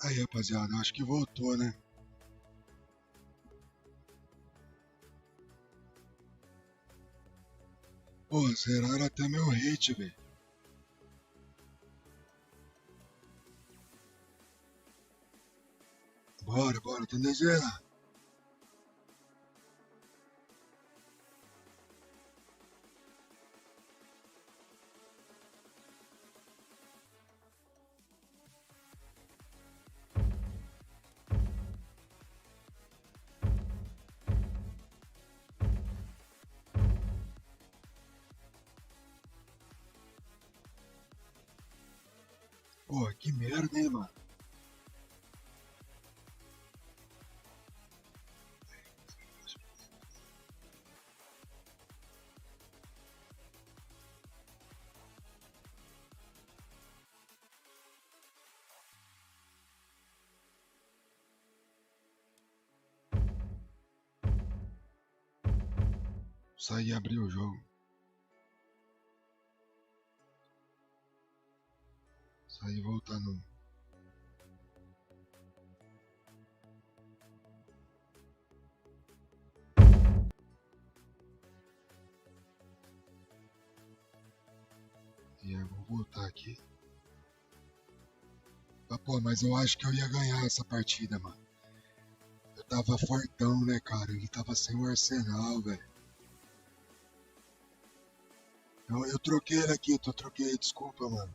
Aí, rapaziada, acho que voltou, né? Pô, zeraram até meu hate, velho. Bora, tentei zerar. Pô, que merda, hein, mano? Saí e abri o jogo. Saí e voltando. E eu vou voltar aqui. Ah, pô, mas eu acho que eu ia ganhar essa partida, mano. Eu tava fortão, né, cara? Ele tava sem o arsenal, velho. Eu troquei ele aqui, troquei, desculpa, mano.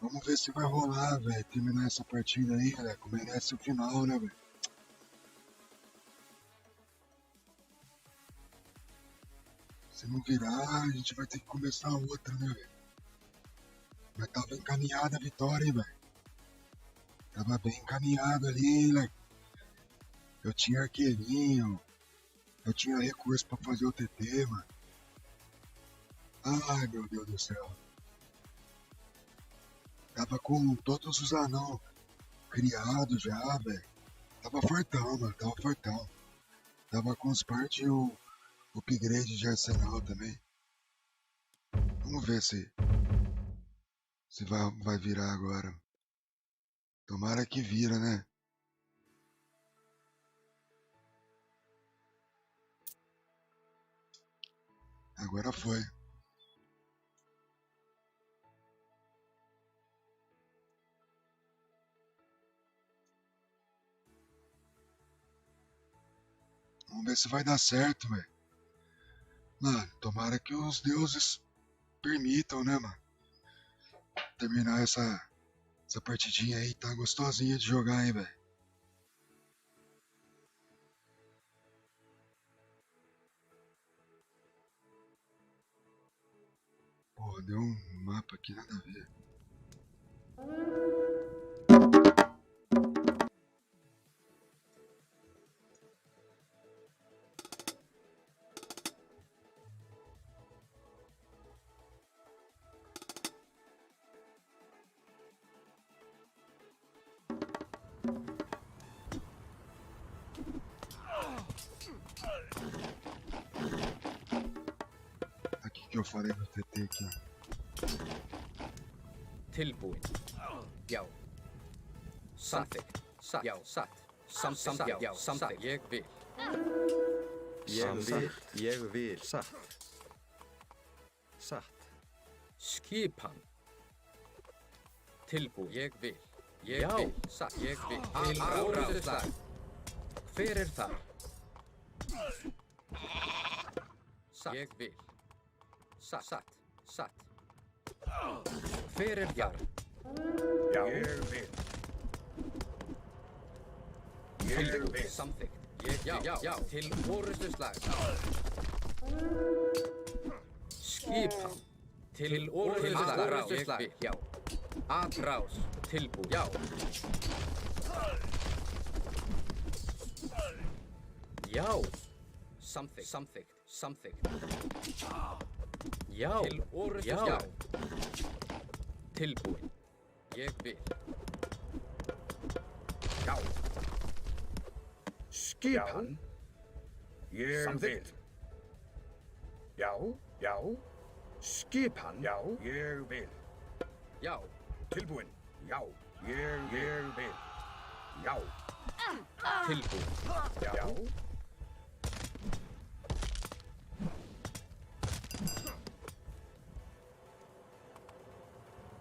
Vamos ver se vai rolar, velho. Terminar essa partida aí, né? Merece o final, né, velho? Se não virar, a gente vai ter que começar outra, né, velho? Mas tava encaminhada a vitória, hein, velho? Tava bem encaminhado ali, né? Eu tinha arqueirinho, eu tinha recurso pra fazer o TT, mano. Ai, meu Deus do céu. Tava com todos os anão criados já, velho. Tava fortão, mano, tava fortão. Tava com os partes e o upgrade de arsenal também. Vamos ver se vai virar agora. Tomara que vira, né? Agora foi. Vamos ver se vai dar certo, velho. Mano, tomara que os deuses permitam, né, mano? Terminar essa partidinha aí. Tá gostosinha de jogar, hein, velho. Pô, deu um mapa aqui, nada a ver. Aqui que eu falei no TT aqui. Tilbúin. Já. Samþykkt. Satt. Já. Satt. Samþykkt. Já. Samþykkt. Ég vil. Ég vil. Satt. Satt. Skipan. Tilbúin. Ég vil. Ég vil. Satt. Ég vil. Til áráðslag. Hver þar? Satt. Ég vil. Satt. Satt. Hver þar? Já. Ég vil. Ég vil. Samþykkt. Já. Til orrustuslag. Skipan. Til orrustuslag. Ég vil. Já. Atrás. Tilbúin. Já. Já. Samþykkt. Já. Til orrustuslag. Já. Tilbúin. Ég vil. Já. Skipan. Ég vil. Já. Skipan. Já. Ég vil. Já. Tilbúin. Já. Ég vil. Já. Tilbúin. Já.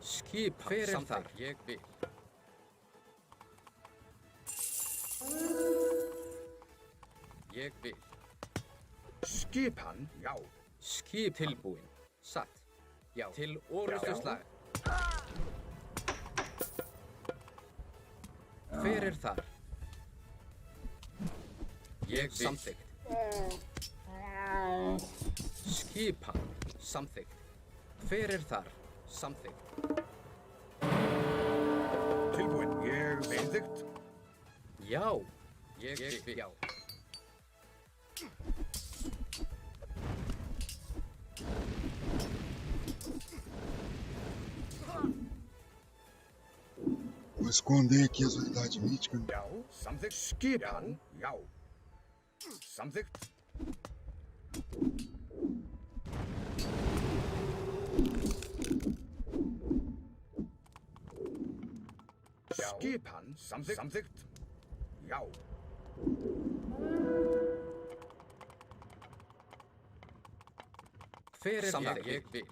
Skipan. Hver er þar? Ég vil. Ég vil. Skipan. Já. Skip tilbúin. Satt. Já. Til orrustuslag. Hver er þar? Ég vil. Samþykkt. Skipan. Samþykkt. Hver er þar? Samþykkt. Tilbúin. Ég samþykkt. Já. Ég vil. Já. Vou esconder aqui as unidades míticas. Já. Samþykkt. Skipan. Já. Samþykkt. Já. Skipan. Samþykkt. Já. Hver er þar? Ég vil.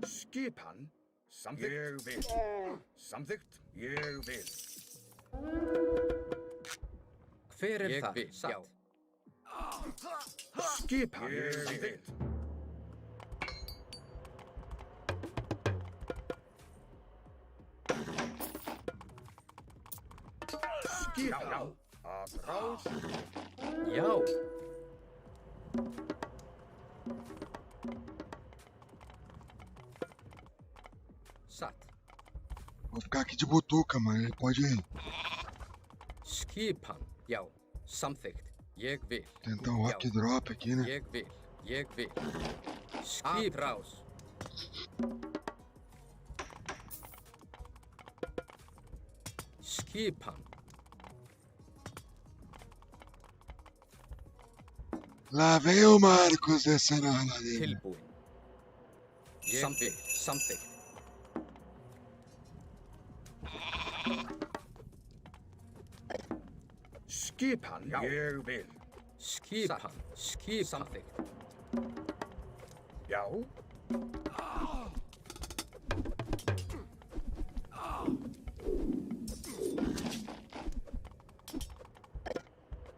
Skipan. Samþykkt. Ég vil. Samþykkt. Ég vil. Hver er þar? Já. Skipan. Ég vil. Skipan. Já. Atrás. Já. Satt. Vou ficar aqui de butuca, mano. Ele pode Skipan. Já. Samþykkt. Ég vil. tentar um rock drop aqui, né? Ég vil. Ég vil. Skiprás. Skipan. Lá vem o Marcos descendo a ladeira. Tilbúin. Samþykkt. Samþykkt. Skipan. Já. Ég vil. Skipan. Skip. Samþykkt. Já.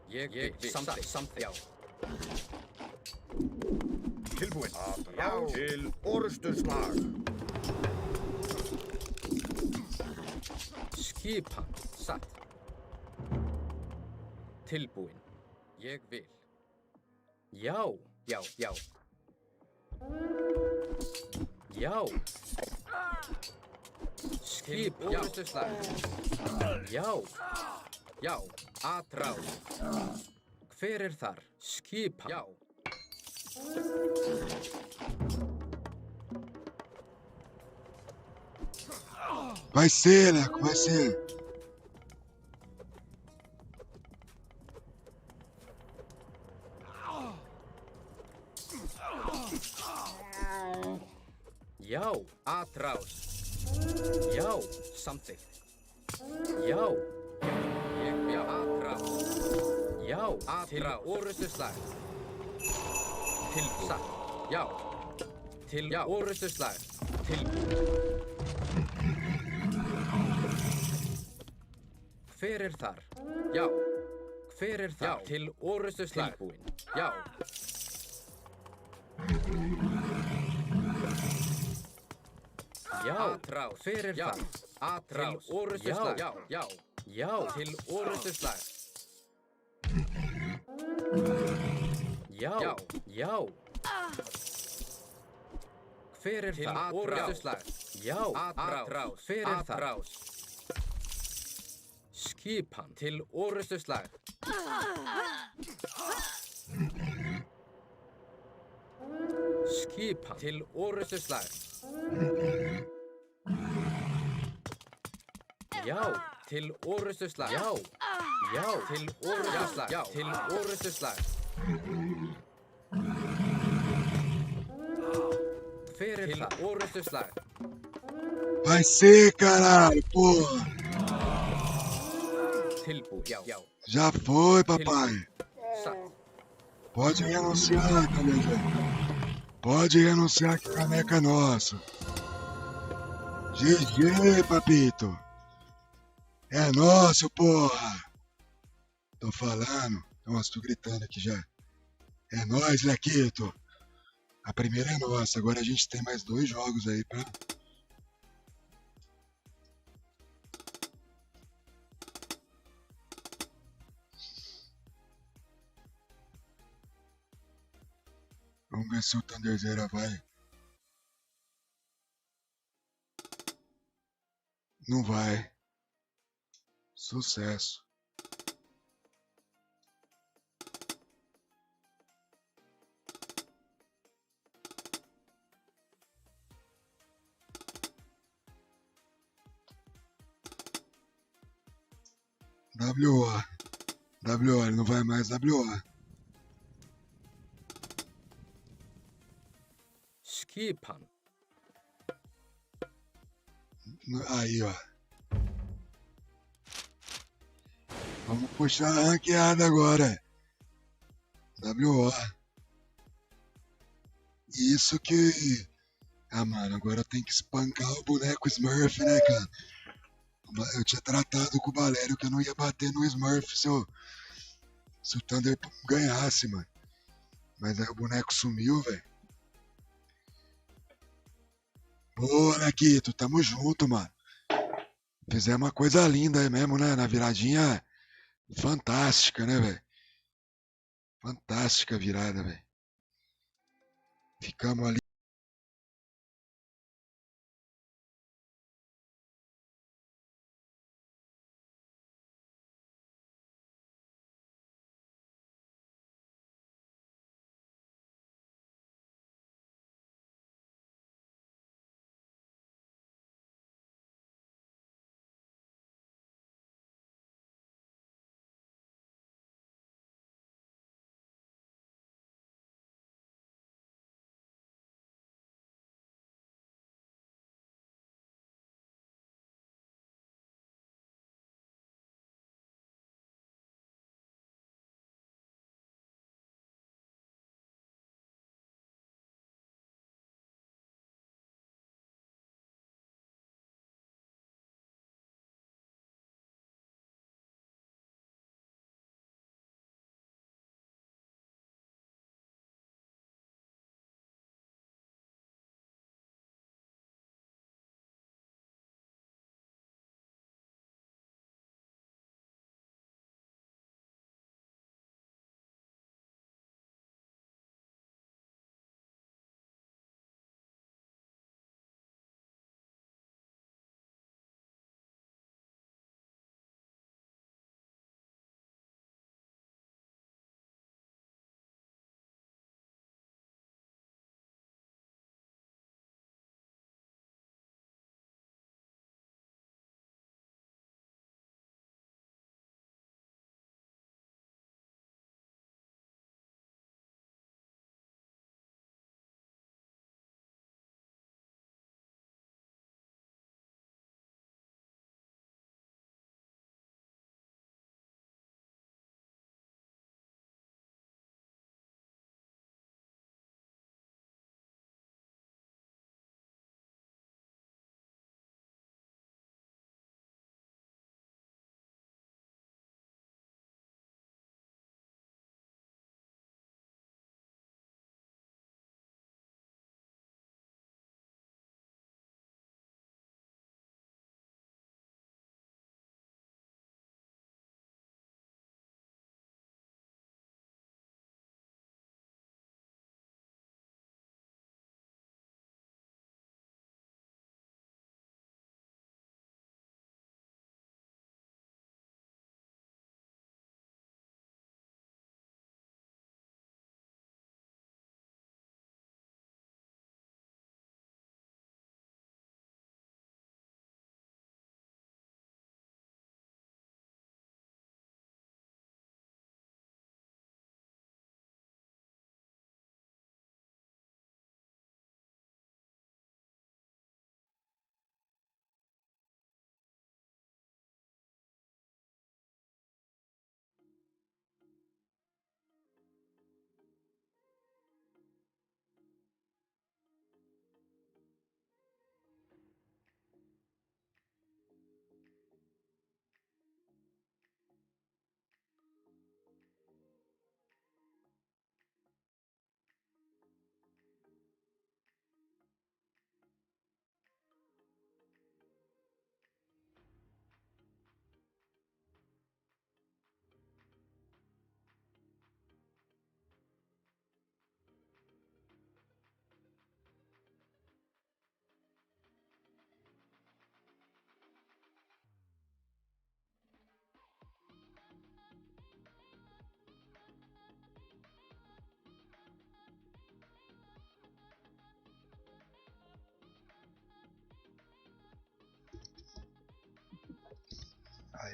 Ég vil. Samþykkt. Samþykkt. Já. Tilbúin. Já. Til orrustuslag. Skipan. Satt. Tilbúin. Ég vil. Já. Já. Já. Já. Skip. Já. Já. Já. Atrás. Hver er þar? Skipan. Já. Vai ser, Leco, vai ser. Já. Atrás. Já. Samþykkt. Já. Ég vil. Atrás. Já. Atrás. Til orrustuslag. Tilbúin. Satt. Já. Til orrustuslag. Tilbúin. Hver er þar? Já. Hver er þar? Já. Til orrustuslag. Tilbúin. Já. Já. Atrás. Hver er þar? Atrás. Til orrustuslag. Já. Já. Já. Til orrustuslag. Já. Já. Já. Hver er þar? Til orrustuslag. Já. Atrás. Hver er þar? Skipan. Til orrustuslag. Skipan. Til orrustuslag. Já. Til orrustuslag. Já. Já. Til orrustuslag. Já. Til orrustuslag. Hver er það? Til orustuslag. Vai ser, caralho, porra. Tilbúið. Já. Já foi, papai. Satt. Pode renunciar, caneca. Pode renunciar que caneca é nossa. GG, papito. É nosso, porra. Tô falando. Nossa, tô gritando aqui já. É nóis, Lequito. A primeira é nossa. Agora a gente tem mais 2 jogos aí pra... Vamos ver se o Thunderzera vai. Não vai. Sucesso. WO. WO, ele não vai mais WO. Skipan. Aí, ó. Vamos puxar a ranqueada agora. WO. Isso que... Ah, mano, agora tem que espancar o boneco Smurf, né, cara? Eu tinha tratado com o Valério que eu não ia bater no Smurf se o Thunder ganhasse, mano. Mas aí o boneco sumiu, velho. Boa, Lequito, tamo junto, mano. Fizemos uma coisa linda aí mesmo, né? Na viradinha fantástica, né, velho? Fantástica virada, velho. Ficamos ali.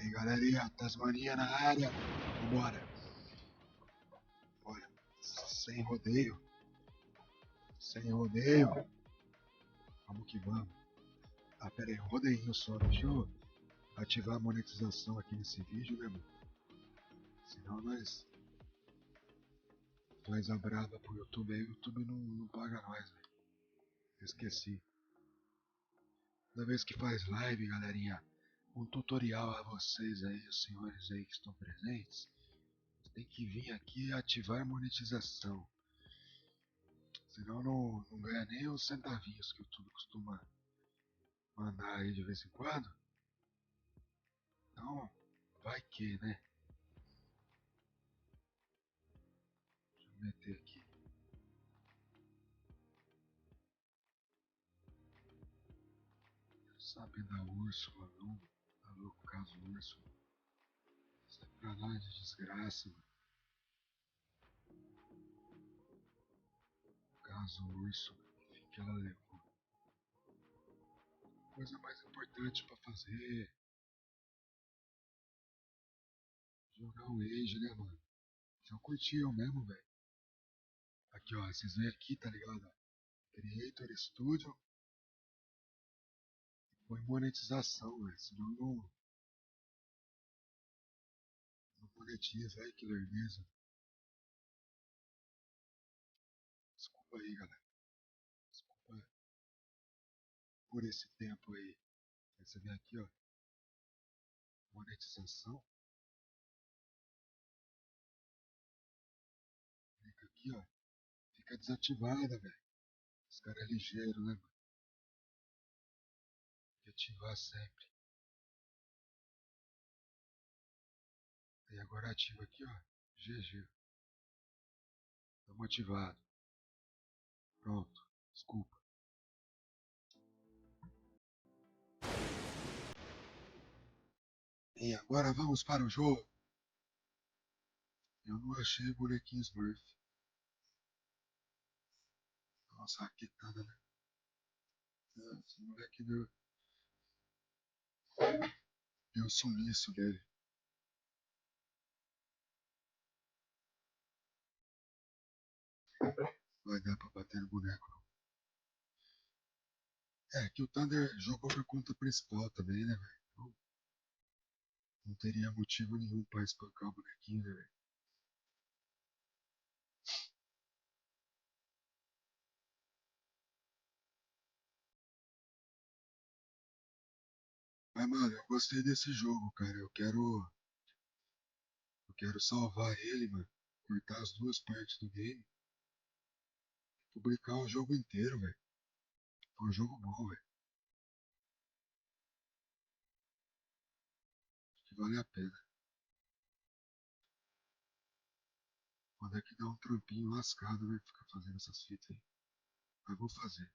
Aí, galerinha, Tasmania na área. Vambora. Bora. Sem rodeio. Sem rodeio. Vamos que vamos. Ah, pera aí, rodeinho só. Deixa eu ativar a monetização aqui nesse vídeo, né, mano? Senão nós faz a brava pro YouTube aí, o YouTube não paga nós, velho. Esqueci. Toda vez que faz live, galerinha, um tutorial a vocês aí, os senhores aí que estão presentes, tem que vir aqui e ativar a monetização. Senão não ganha nem os centavinhos que o YouTube costuma mandar aí de vez em quando. Então, vai que, né? Deixa eu meter aqui. Sabe da Úrsula, não? Tá louco, caso Úrsula. Sai pra lá de desgraça, mano. Caso Úrsula, enfim, que ela levou. Coisa mais importante pra fazer. Jogar o Age, né, mano? Só curtiu mesmo, velho. Aqui, ó, vocês veem aqui, tá ligado? Creator Studio. Põe monetização, velho. Senão não monetiza aí, que lerdeza. Desculpa aí, galera. Desculpa por esse tempo aí. Aí você vem aqui, ó. Monetização. Clica aqui, ó. Fica desativada, velho. Esse cara é ligeiro, né, mano? Tem que ativar sempre. Aí agora ativa aqui, ó. GG. Estamos ativado. Pronto. Desculpa. E agora vamos para o jogo. Eu não achei o bonequinho Smurf. Nossa, raquetada, né? Esse moleque deu sumiço dele. Vai dar pra bater no boneco, não. É que o Thunder jogou por conta principal também, né, velho? Então, não teria motivo nenhum pra espancar o bonequinho, né, velho? Mas, mano, eu gostei desse jogo, cara. Eu quero salvar ele, mano. Cortar as duas partes do game. Publicar o jogo inteiro, velho. Foi um jogo bom, velho. Acho que vale a pena. Quando é que dá um trampinho lascado, né? Ficar fazendo essas fitas aí. Mas vou fazer.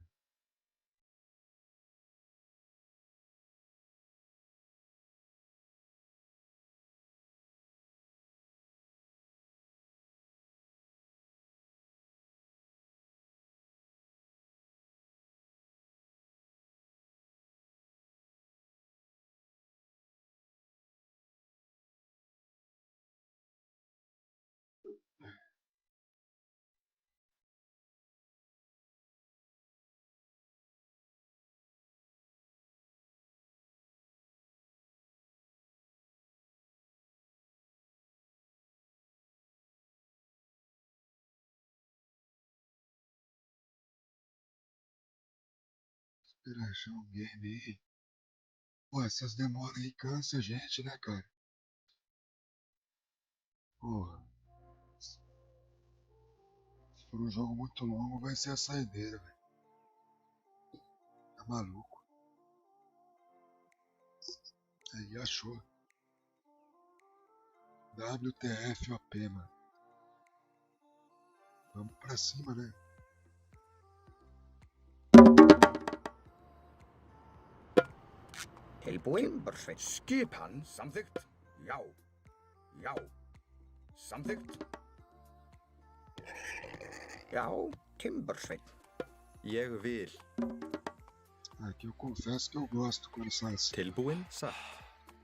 Esperar achar um game aí. Pô, essas demoras aí cansam a gente, né, cara? Porra. Se for um jogo muito longo, vai ser a saideira, velho. Tá maluco. Aí, achou. WTFOP, mano. Vamos pra cima, né? Timbersveit. Skipan. Samþykkt. Já. Já. Samþykkt. Já, Timbersveit. Ég vil. Aqui eu confesso que eu gosto quando sai assim. Tilbúin, satt.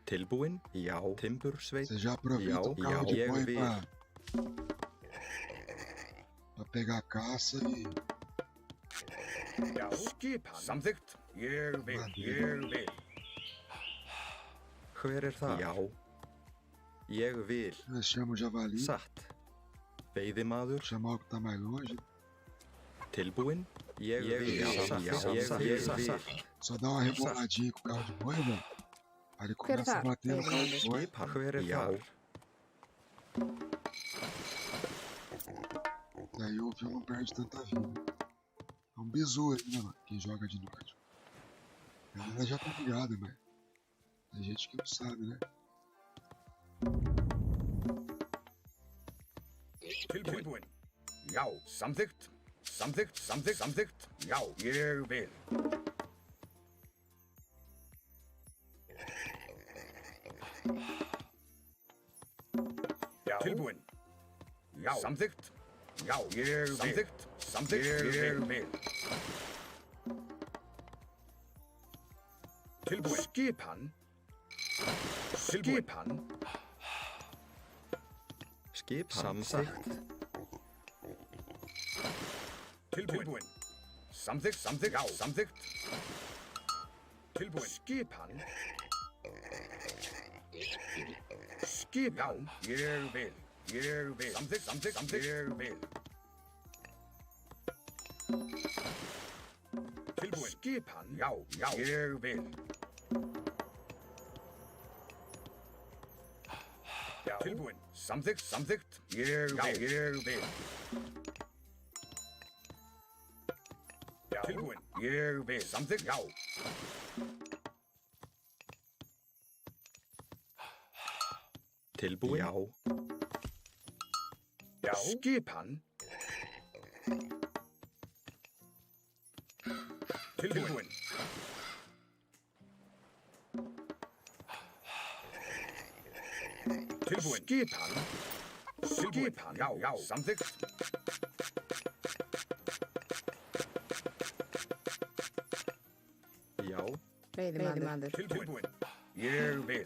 Tilbúin? Já. Timbursveit? Você já aproveita Já, o carro já, de eu boi vi. pra pegar a caça e Já. Skipan. Samþykkt. Ég vil. Hver það? Já. Ég vil. nós chamamos o javali, Satt. Veiðimaður. chamar o que tá mais longe, Tilbúin? Ég vil. Já. só dá uma reboladinha com o carro de boi, velho. Aí ele Hver er começa a það? bater no carro de boi. Skipan. Hver það? E aí o fio não perde tanta vida. É um bizu aí, né, mano? Quem joga de norte. Ela já tá ligada, mas tem gente que não sabe, né? Tilbúin. Já. Samþykkt. Já. Ég vil. Já. Tilbúin. Já. Samþykkt. Já. Ég vil. Samþykkt. Ég vil. Tilbúin. Skipan. Samþykkt. Tilbúin. Samþykkt. Já. Samþykkt. Tilbúin. Skipan. Já. Ég vil. Samþykkt. Ég vil. Tilbúin. Skipan. Já. Ég vil. Já. Tilbúin. Samþykkt. Ég vil. Já. Tilbúin. Ég vil. Samþykkt. Já. Tilbúin. Já. Skipan. Tilbúin. Skipan. Já. Samþykkt. Já. Veiðimaður. Tilbúin. Ég vil.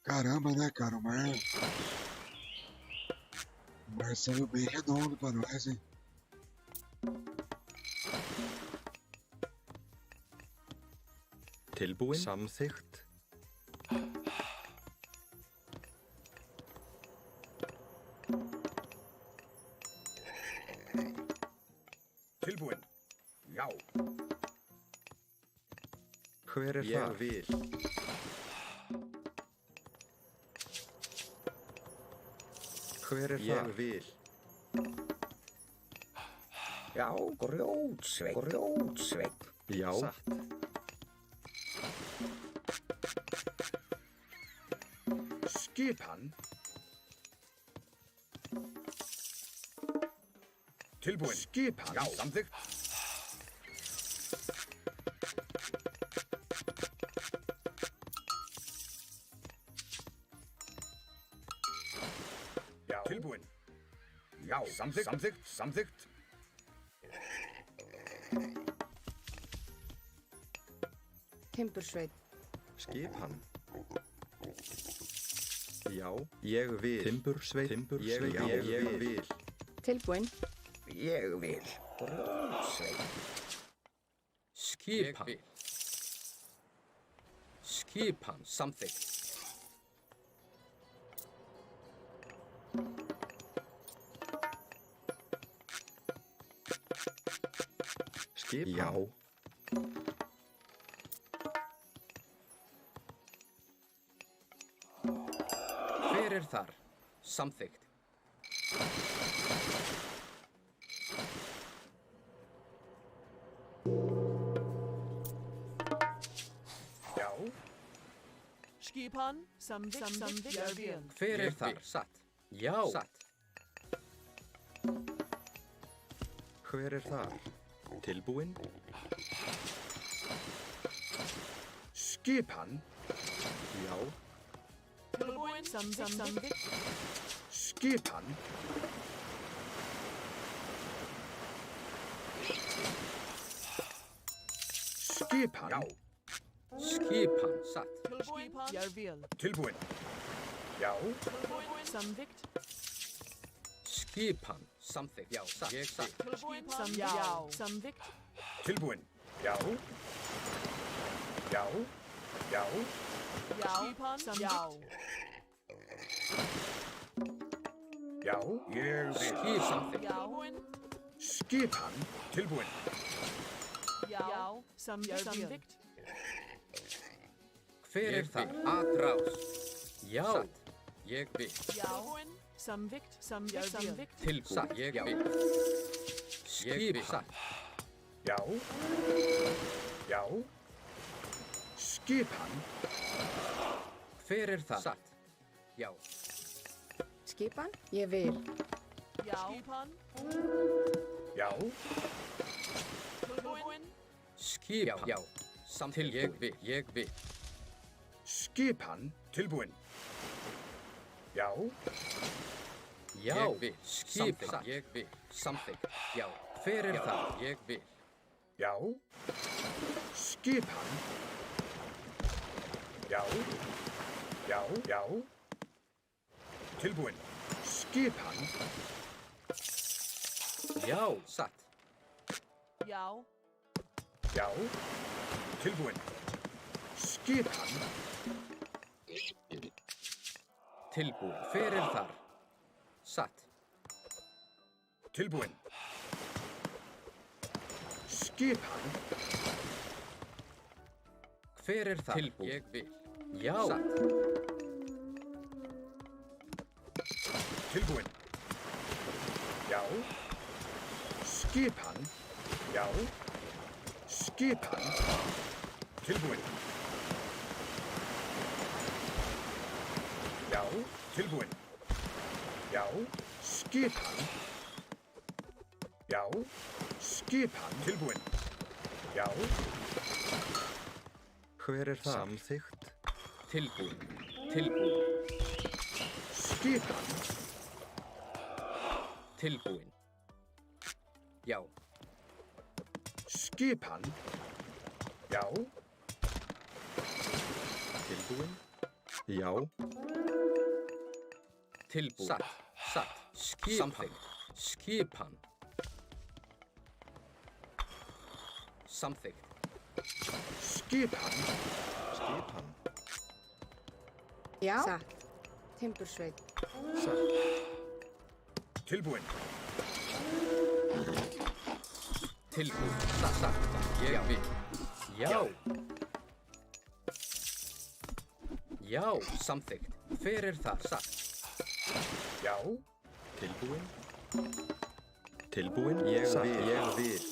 Caramba, né, cara? O mar saiu bem redondo pra nós, hein? Tilbúin. Samþykkt. Tilbúin. Já. Hver það? Ég vil. Hver það? Ég vil. Já, grjótsveinn. Já. Satt. Skipan. Tilbúin. Skipan. Já. Samþykkt. Já. Tilbúin. Já. Samþykkt. Timbursveit. Skipan. Já. Ég vil. Timbursveit. Ég vil. Tilbúin. Ég vil. Grjótsveit. Skipan. Skipan. Samþykkt. Skipan. Já. Hver er þar? Samþykkt. Já. Skipan, samþykkt, ég vil. Hver er þar? Satt. Já. Satt. Hver er þar? Tilbúin. Skipan. Já. Tilbúin, samþykkt. Skipan. Skipan. Já. Skipan satt. Tilbúin. Jörðvél. Tilbúin. Já. Tilbúin. Samþykkt. Skipan samþykkt. Já, satt. Ég satt. Tilbúin. Já. Samþykkt. Tilbúin. Já. Já. Já. Já. Skipan. Samþykkt. Já. Ég vil. Skip samþykkt. Já. Skipan. Tilbúin. Já. Samþykkt. Hver er þar? Atrás. Já. Satt. Ég vil. Já. Samþykkt. Samþykkt. Tilbúin. Satt. Ég vil. Skip satt. Já. Já. Skipan. Hver er þar? Satt. Já. Skipan? Ég vil. Já. Skipan. Já. Tilbúin. Skipan. Já. Samþykkt. Ég vil. Ég vil. Skipan. Tilbúin. Já. Já. Ég vil. Skipan. Ég vil. Samþykkt. Já. Hver er þar? Ég vil. Já. Skipan. Já. Já. Já. Tilbúin. Skipan. Já. Satt. Já. Já. Tilbúin. Skipan. Tilbúin. Hver er þar? Satt. Tilbúin. Skipan. Hver er þar? Tilbúin. Ég vil. Já. Satt. Tilbúin. Já. Skipan. Já. Skipan. Tilbúin. Já. Tilbúin. Já. Skipan. Já. Skipan. Tilbúin. Já. Hver er það? Samþykkt. Tilbúin. Tilbúin. Skipan. Tilbúin. Já. Skipan. Já. Tilbúin. Já. Tilbúin. Satt. Satt. Skipan. Samþykkt. Skipan. Samþykkt. Skipan. Skipan. Já. Satt. Timbursveit. Satt. Tilbúin. Tilbúin. Satt. Satt. Ég vil. Já. Já. Samþykkt. Hver er þar? Satt. Já. Tilbúin. Tilbúin. Ég vil. Ég vil.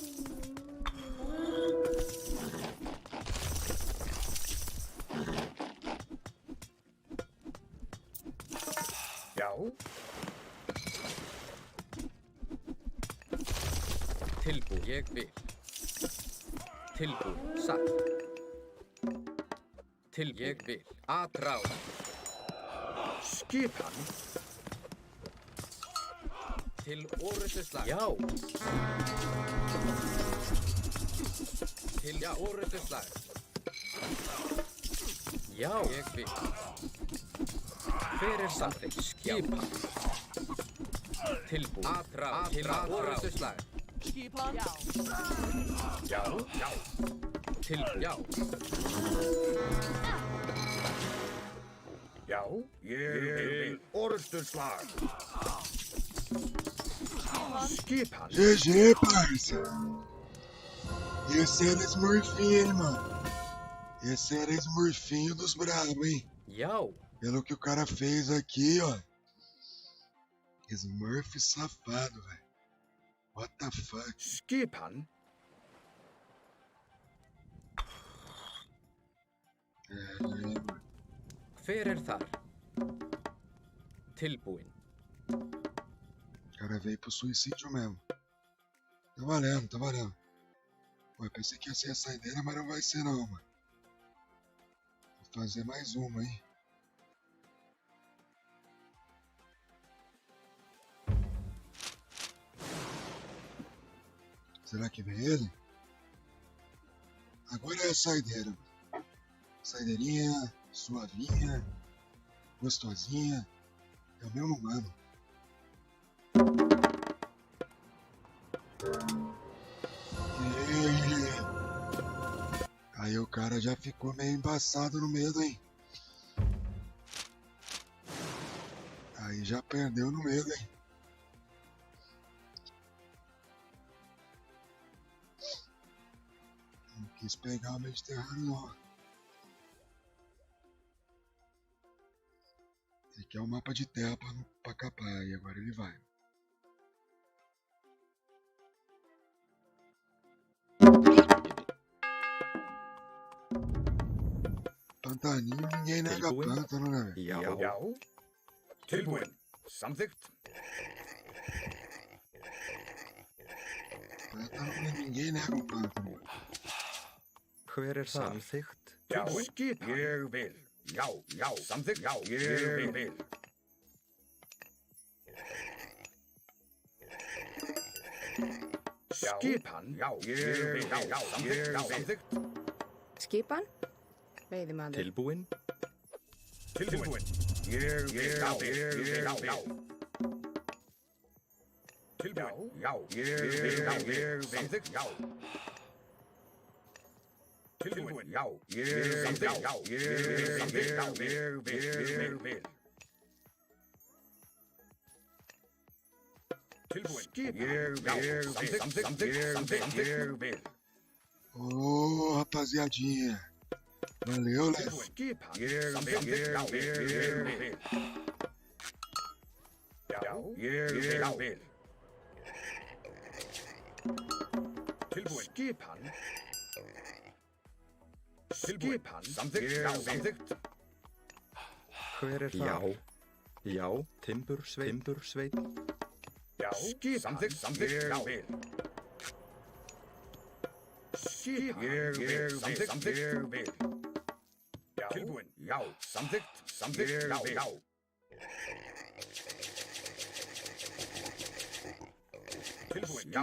Já. Tilbúin. Ég vil. Tilbúin. Satt. Ég vil. Atrás. Skipan. Til orrustuslag. Já. Til orrustuslag. Já. Ég vil. Hver er samþykkt? Skipan. Tilbúin. Atrás. Til orrustuslag. Skipan. Já. Já. Já. Tilbúin. Já. Já. Ég vil. Orrustuslag. Skipan. GG, parça. Esse era Smurfinho, hein, mano. Esse era Smurfinho dos bravos, hein. Já. Pelo que o cara fez aqui, ó. Smurf safado, velho. What the fuck? Skipan. Hver er þar? Tilbúin. O cara veio pro suicídio mesmo. Tá valendo, tá valendo. Pô, eu pensei que ia ser a saideira, mas não vai ser não, mano. Vou fazer mais uma, hein. Será que vem ele? Agora é a saideira. Saideirinha, suavinha, gostosinha. É o mesmo mano. Aí o cara já ficou meio embaçado no medo, hein? Aí já perdeu no medo, hein? Não quis pegar o Mediterrâneo, não. Ele quer o mapa de terra pra capar, e agora ele vai. Pantaninho, ninguém nega Tilbúin. pântano, né, velho? Já. Já. Tilbúin. Samþykkt. Pântano, ninguém nega um pântano. Hver þar? Samþykkt. Já. Skipan. Ég vil. Já, já. Samþykkt. Já, ég vil. Já. Skipan. Já, ég vil. Já, samþykkt. Já, samþykkt. Skipan, veiðimaður. Tilbúin. Tilbúin. Ég vil. Já, já. Tilbúin. Já, ég vil. Já, ég vil. Samþykkt. Já. Tilbúin. Já, ég vil. Já, ég vil. Samþykkt. Já, ég vil. Tilbúin. Ég vil. Samþykkt. Ég vil. Ô, rapaziadinha. Valeu, Léo. Skipan. Ég vil. Já, ég vil. Tilbúin. Skipan. Skipan. Samþykkt. Já, samþykkt. Hver þar? Já. Já. Timbursveit. Já, samþykkt. Samþykkt. Já, vil. Skipan. Samþykkt. Ég vil. Já. Tilbúin. Já, samþykkt. Samþykkt. Já, já. Tilbúin. Já,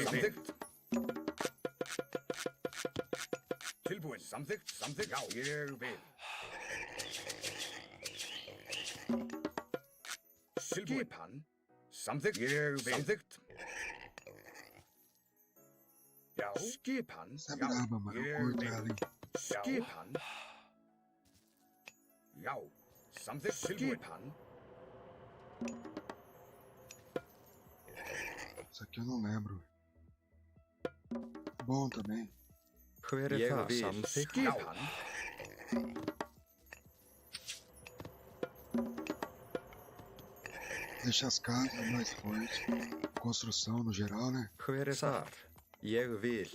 samþykkt. Tilbúin. Samþykkt. Samþykkt. Já, ég vil. Skipan. Samþykkt. Ég vil. Samþykkt. Já. Skipan. Essa é Já, braba, mano. Eu ég curto vil. ela, hein? Skipan. Já. Samþykkt. Skipan. Isso aqui eu não lembro. Bom também. Hver þar? Samþykkt. Skipan. Deixa as casas mais fortes. Construção no geral, né? Hver þar? Ég vil.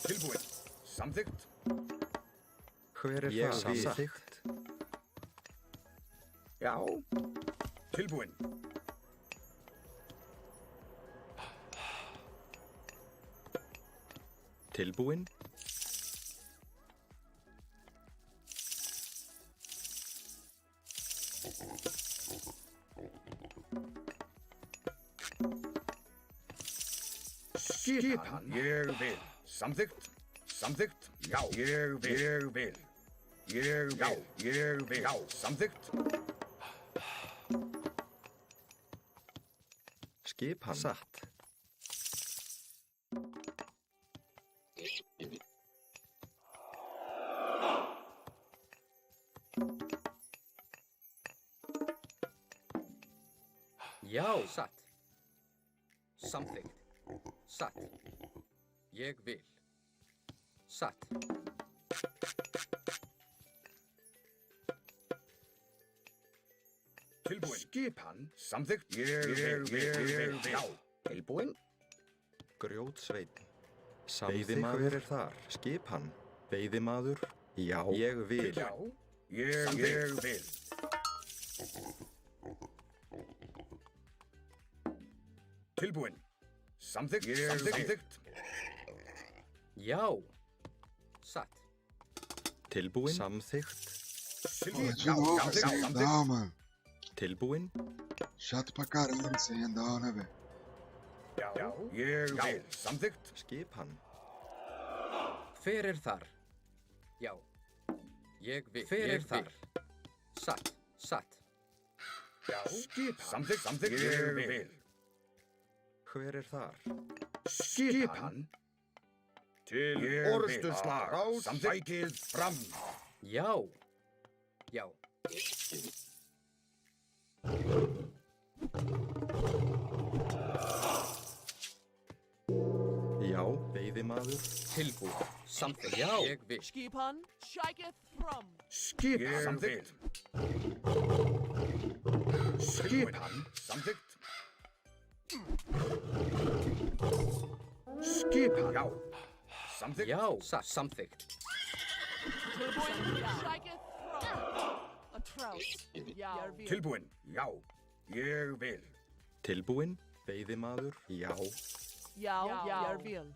Tilbúin. Samþykkt. Hver þar? Samþykkt. Já. Tilbúin. Tilbúin. Skipan. Ég vil. Samþykkt. Samþykkt. Já, ég vil. Ég vil. Ég vil. Já, ég vil. Já, samþykkt. Skipan. Satt. Já, satt. Samþykkt. Satt. Ég vil. Satt. Tilbúin. Skipan. Samþykkt. Ég vil. Já. Tilbúin. Grjótsveinn. Veiðimaður er þar. Skipan. Veiðimaður. Já. Ég vil. Já. Ég vil. Tilbúin. Samþykkt. Samþykkt. Já. Satt. Tilbúin. Samþykkt. Pô, de novo esse rendal, mano. Tilbúin. Chato pra caramba esse rendal, né, velho? Já, ég vil. Samþykkt. Skipan. Hver er þar? Já. Ég vil. Hver er þar? Satt, satt. Já, skipan. Samþykkt, samþykkt. Ég vil. Hver er þar? Skipan. Til orrustuslag. Sækið fram. Já. Já. Já, veiðimaður. Tilbúin. Samþykkt. Já. Ég vil. Skipan. Sækið fram. Skipan. Samþykkt. Skipan. Samþykkt. Skipan. Já. Samþykkt. Já. Samþykkt. Tilbúin. Sækið fram. A trouse. Já. Tilbúin. Já. Ég vil. Tilbúin. Veiðimaður. Já. Já. Ég vil.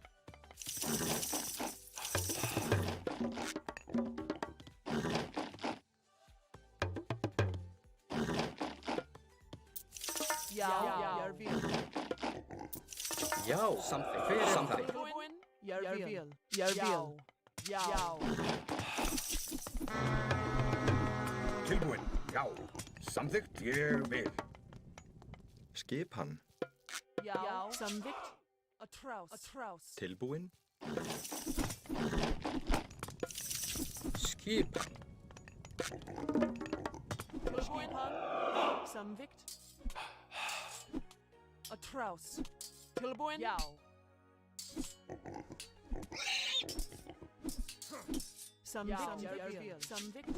Já. Ég vil. Já. Samþykkt. Hver er samþykkt? Tilbúin. Jeg vil. Já. Tilbúin. Já. Samþykkt. Ég vil. Skipan. Já. Samþykkt. A trouse. Tilbúin. Skipan. Tilbúin. Samþykkt. A trouse. Tilbúin. Já. Samþykkt. Jeg vil. Samþykkt.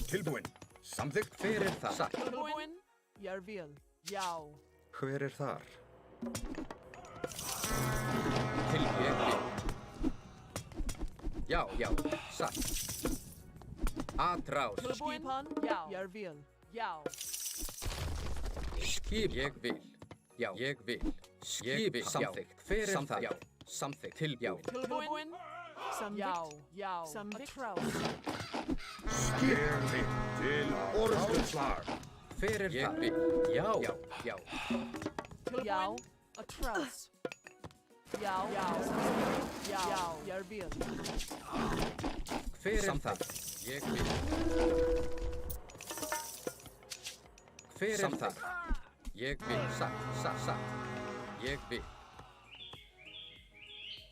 Tilbúin. Samþykkt. Hver er þar? Satt. Tilbúin. Jeg vil. Já. Hver er þar? Til ég vil. Já. Satt. Atrás. Skipan. Já. Jeg vil. Já. Skip. Ég vil. Já. Ég vil. Skip. Samþykkt. Hver er þar? Já. Samþykkt. Tilbúin. Tilbúin. Samþykkt. Já. Samþykkt. A trouse. Ég vil. Til orrustuslag. Hver er þar? Ég vil. Já. Tilbúin. A trouse. Já. Jeg vil. Hver er þar? Ég vil. Hver er þar? Ég vil. Satt. Ég vil.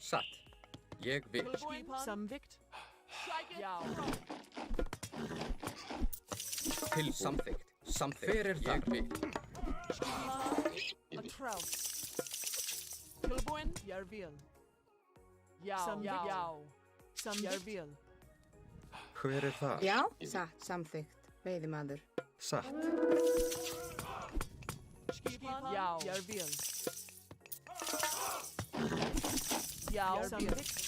Satt. Ég vil. Tilbúin. Samþykkt. Já. Til samþykkt. Hver er þar? Ég vil. A trouse. Tilbúin. Jeg vil. Já. Jeg vil. Hver er þar? Já, satt, samþykkt. Veiðimaður. Satt. Skipan. Já. Jeg vil. Já. Samþykkt.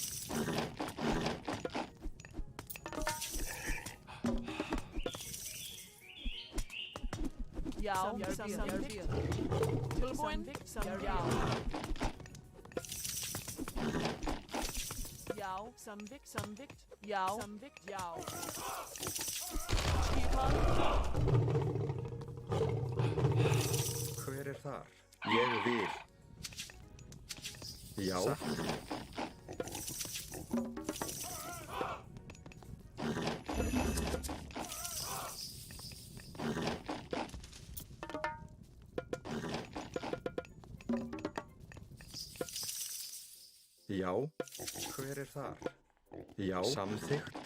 Já. Jeg vil. Tilbúin. Já. Já. Samþykkt. Já. Já. Skipan. Hver er þar? Ég vil. Já. Já. Hver er þar? Já. Samþykkt.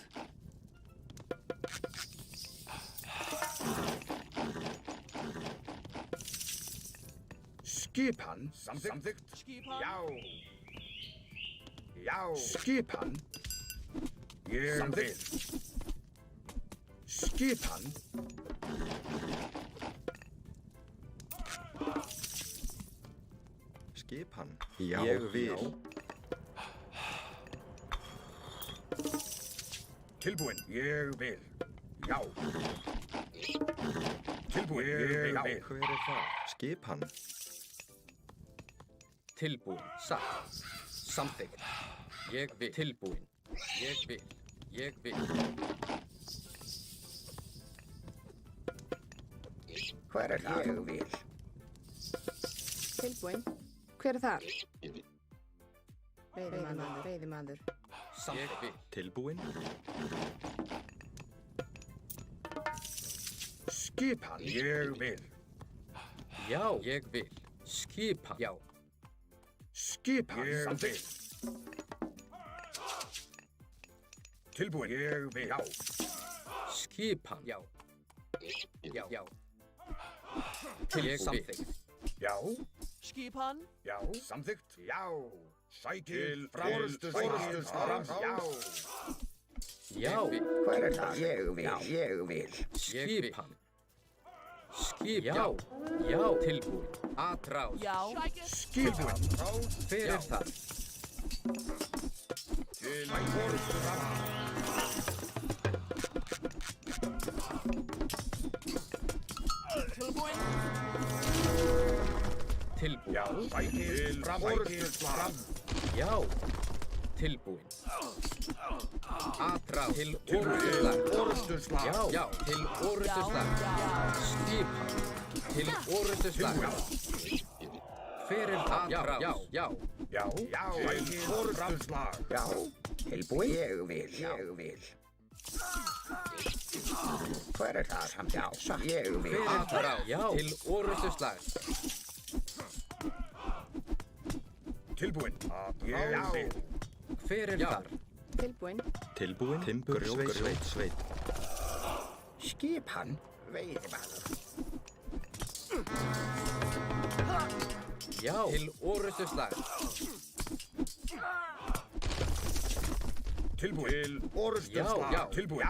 Skipan. Samþykkt. Skipan. Já. Skipan. Ég vil. Skipan. Skipan. Já. Ég vil. Tilbúin. Ég vil. Já. Tilbúin. Ég vil. Hver er þar? Skipan. Tilbúin. Satt. Samþykkt. Ég vil. Tilbúin. Ég vil. Hver er það? Ég vil. Tilbúinn. Hver er þar? Veiðimaður. Ég vil. Tilbúin. Skipan. Ég vil. Já, ég vil. Skipan. Já. Skipan. Ég vil. Tilbúin. Ég vil. Já. Skipan. Já. Já. Til samþykkt. Já. Skipan. Já. Samþykkt. Já. Sækil. Forustu. Já. Já. Hver er það? Ég vil. Skipan. Já. Já. Tilbúin. Atrás. Já. Skipan. Hver er það? Til forustu. Tilbúinn. Tilbúin. Já. Sækil. Fram. Já. Tilbúin. Atrás. Til orustuslag. Forustuslag. Já. Til orustuslag. Skipan. Til orustuslag. Hver er það? Já. Já. Sækil. Forustuslag. Já, tilbúin. Ég vil. Hver er það samt? Já, satt. Ég vil. Hver er það? Já. Til orustuslag. Tilbúin. Ég vil. Hver er þar? Tilbúinn. Tilbúin. Timbursveit. Skipan, veiðimaður. Já. Til orustuslag. Tilbúin. Til orustuslag. Já. Tilbúin.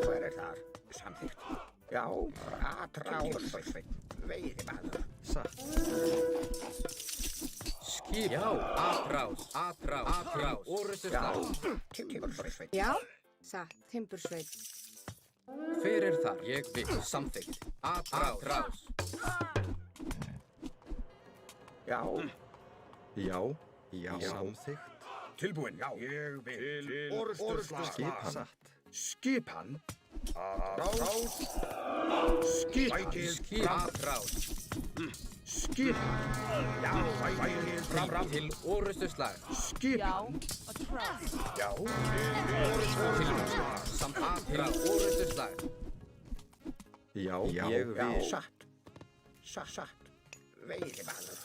Hver er það? Samþykkt. Já, atrás. Veiðimaður. Satt. Skip. Já. Atrás. Til orustuslag. Timbursveit. Já. Satt. Timbursveit. Hver er þar? Ég vil. Samþykkt. Atrás. Já, Já. Samþykkt. Tilbúin. Já. Ég vil. Til orustuslag. Skipan. Satt. Skipan. Atrás. Skipan. Atrás. Skipan. Já. Sækil. Fram. Til orustuslag. Já. Skipan. Atrás. Já. Til orustuslag. Samt til orustuslag. Já. já, Ég vil. satt. Veiðimaður.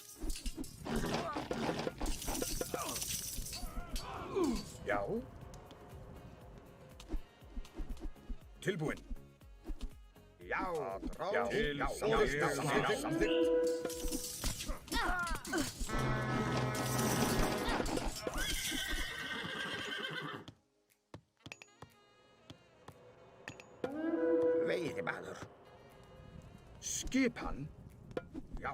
Já. Tilbúin. Já. Til orustuslag. Samþykkt. Veiðimaður. Skipan. Já.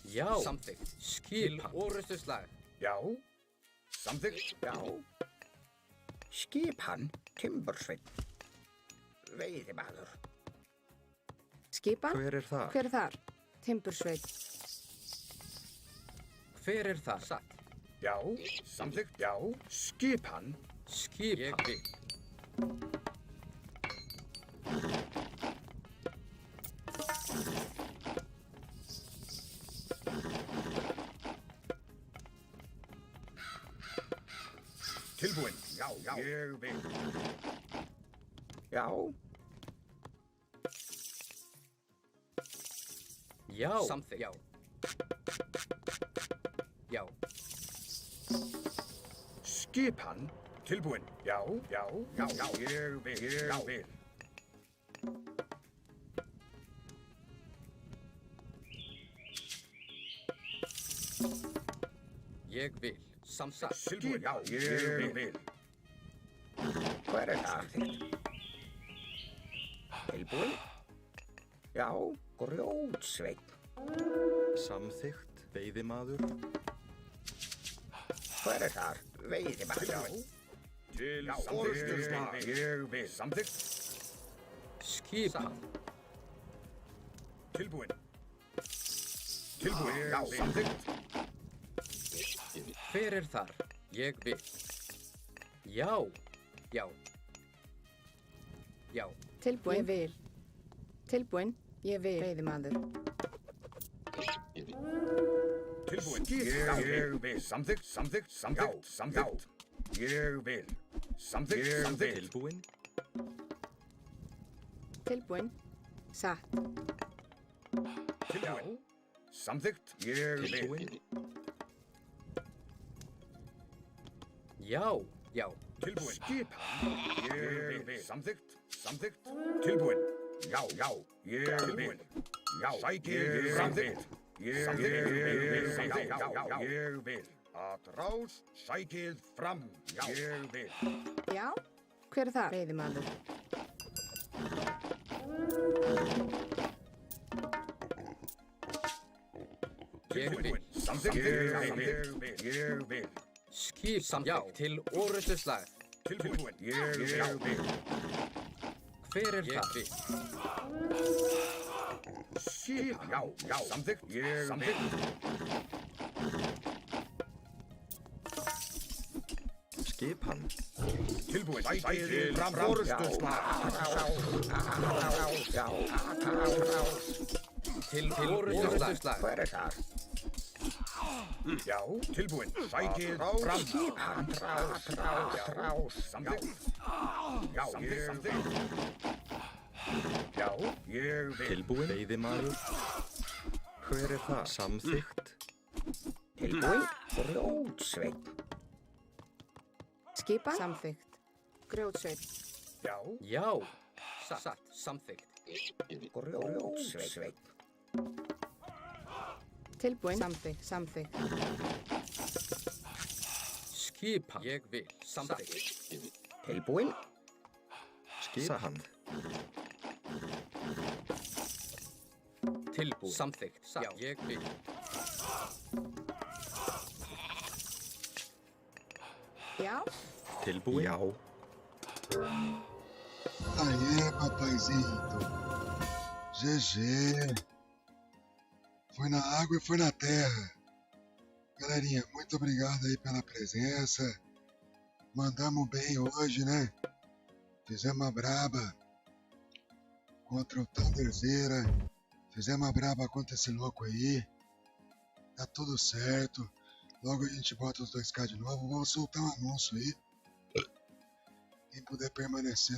Já. Samþykkt. Skipan. Til orustuslag. Já. Samþykkt. Já. Skipan, timbursveit. Veiðimaður. Skipan. Hver er það? Hver er þar? Timbursveit. Hver er þar? Satt. Já. Samþykkt. Já. Skipan. Skipan. Ég vil. Tilbúin. Já. Ég vil. Já, Já. Samþykkt. Já. Já. Skipan. Tilbúin. Já. Ég vil. Ég vil. Samþykkt. Tilbúin. Já. Ég vil. hver er það? Tilbúin? Já, grjótsveit. Samþykkt. Veiðimaður. Hver er þar? Veiðimaður. Já. Til orustuslag. Ég vil. Samþykkt. Skipan. Tilbúin. Já. Samþykkt. Hver er þar? Ég vil. Já. Já. Já. Tilbúin. Ég vil. Tilbúin. Ég vil. Veiðimaður. Tilbúin. Ég vil. Samþykkt, samþykkt, samþykkt, samþykkt. Ég vil. Samþykkt, samþykkt. Tilbúin. Tilbúin. Satt. Tilbúin. Samþykkt. Ég vil. Tilbúin. Já, já. Tilbúin. Skipan. Ég vil. Samþykkt, samþykkt. Tilbúin. Já, já. Ég vil. Já, sækið samþykkt. Ég vil. Að rás sækið fram. Ég vil. Já. Hver er það? Veiðimaður. Ég vil. Samþykkt. Ég vil. Skip samþykkt til orrustuslag. Tilbúin. Ég vil. Hver er Ég það? vil. Skip. Já, já. Samþykkt. Ég vil. Skipan. Tilbúin. Sækið fram. Orrustuslag. Til orrustuslag. Hver er þar? Já, tilbúin. Sækið fram. Samþykkt. Já, samþykkt. Já, ég vil. Tilbúin. Veiðimaður. Hver er það? Samþykkt. Tilbúin. Grjótsveinn. Skipa. Samþykkt. Grjótsveit. Já, Já. Satt. Samþykkt. Grjótsveinn. Tilbúin. Samþykkt. Samþykkt. Skipan. Ég vil. Samþykkt. Tilbúin. Skipan. Tilbúin. Samþykkt. Já, ég vil. Já. Tilbúin. Já. Aê, papaizinho. GG. Foi na água e foi na terra. Galerinha, muito obrigado aí pela presença. Mandamos bem hoje, né? Fizemos a braba contra o Thunderzeira. Fizemos a braba contra esse louco aí. Tá tudo certo. Logo a gente bota os 2K de novo. Vou soltar um anúncio aí. Quem puder permanecer